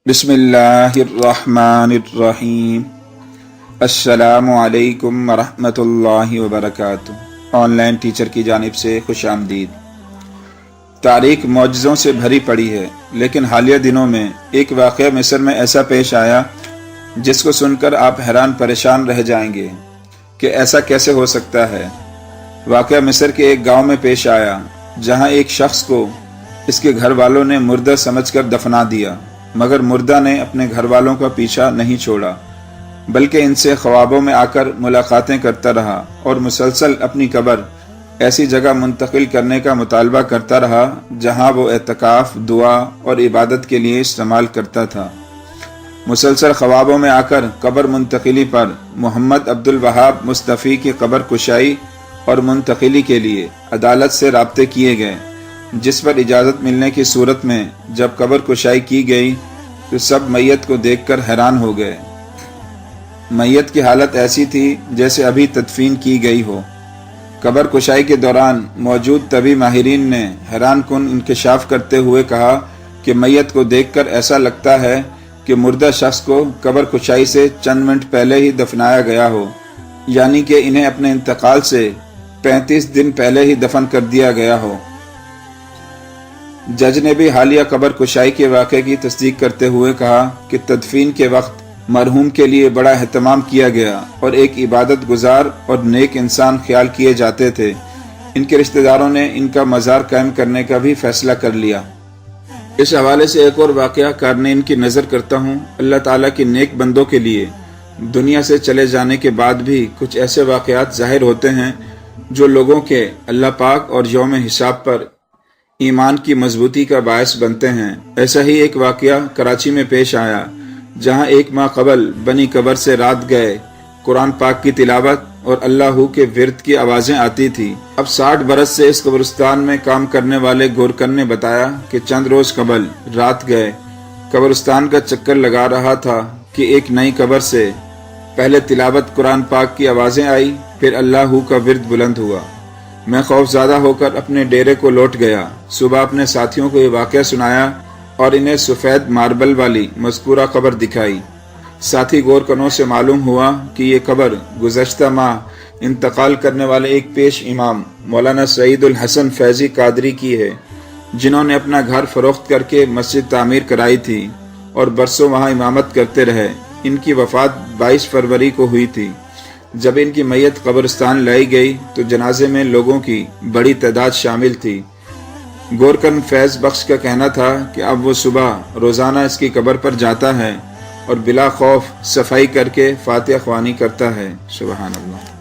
बिस्मिल्लाहिर्रहमानिर्रहीम। अस्सलामु अलैकुम वरहमतुल्लाहि वबरकातुहू। ऑनलाइन टीचर की जानिब से खुश आमदीद। तारीख मौजज़ों से भरी पड़ी है, लेकिन हालिया दिनों में एक वाक़या मिस्र में ऐसा पेश आया जिसको सुनकर आप हैरान परेशान रह जाएंगे कि ऐसा कैसे हो सकता है। वाक़या मिस्र के एक गांव में पेश आया, जहां एक शख्स को इसके घर वालों ने मुर्दा समझकर दफना दिया, मगर मुर्दा ने अपने घर वालों का पीछा नहीं छोड़ा, बल्कि इनसे ख्वाबों में आकर मुलाकातें करता रहा और मुसलसल अपनी कब्र ऐसी जगह मुंतकिल करने का मुतालबा करता रहा जहां वो एतकाफ, दुआ और इबादत के लिए इस्तेमाल करता था। मुसलसल ख्वाबों में आकर कब्र मुंतकिली पर मोहम्मद अब्दुल वहाब मुस्तफ़ी की कब्र कुशाई और मुंतकिली के लिए अदालत से राब्ते किए गए, जिस पर इजाज़त मिलने की सूरत में जब कब्र कुशाई की गई तो सब मैयत को देखकर हैरान हो गए। मैयत की हालत ऐसी थी जैसे अभी तदफीन की गई हो। कब्र कुशाई के दौरान मौजूद तबी माहिरीन ने हैरान कुन इंकशाफ करते हुए कहा कि मैयत को देखकर ऐसा लगता है कि मुर्दा शख्स को कब्र कुशाई से चंद मिनट पहले ही दफनाया गया हो, यानी कि इन्हें अपने इंतकाल से 35 दिन पहले ही दफन कर दिया गया हो। जज ने भी हालिया कब्र कुशाई के वाक़े की तस्दीक करते हुए कहा कि तदफीन के वक्त मरहूम के लिए बड़ा एहतमाम किया गया और एक इबादत गुजार और नेक इंसान ख्याल किए जाते थे। इनके रिश्तेदारों ने इनका मज़ार कायम करने का भी फैसला कर लिया। इस हवाले से एक और वाक़या कारनीन की नज़र करता हूँ। अल्लाह ताला के नेक बंदों के लिए दुनिया से चले जाने के बाद भी कुछ ऐसे वाक़यात ज़ाहिर होते हैं जो लोगों के अल्लाह पाक और यौम हिसाब पर ईमान की मजबूती का बायस बनते हैं। ऐसा ही एक वाक़या कराची में पेश आया, जहां एक माह कबल बनी कब्र से रात गए कुरान पाक की तिलावत और अल्लाह के विरद की आवाज़ें आती थी। अब 60 बरस से इस कब्रिस्तान में काम करने वाले गोरकन ने बताया कि चंद रोज कबल रात गए कब्रिस्तान का चक्कर लगा रहा था कि एक नई कब्र से पहले तिलावत कुरान पाक की आवाज़ें आई, फिर अल्लाह का विरद बुलंद हुआ। मैं खौफज़दा होकर अपने डेरे को लौट गया। सुबह अपने साथियों को ये वाक़या सुनाया और इन्हें सफ़ेद मार्बल वाली मज़कूरा कब्र दिखाई। साथी गोरकनों से मालूम हुआ कि ये कब्र गुज़श्ता माह इंतकाल करने वाले एक पेश इमाम मौलाना सईदुल हसन फैज़ी कादरी की है, जिन्होंने अपना घर फरोख्त करके मस्जिद तामीर कराई थी और बरसों वहाँ इमामत करते रहे। इनकी वफ़ात 22 फरवरी को हुई थी। जब इनकी मैयत कब्रिस्तान लाई गई तो जनाजे में लोगों की बड़ी तादाद शामिल थी। गोरकन फैज़ बख्श का कहना था कि अब वो सुबह रोज़ाना इसकी कब्र पर जाता है और बिला खौफ सफाई करके फातिहा ख्वानी करता है। सुबहान अल्लाह।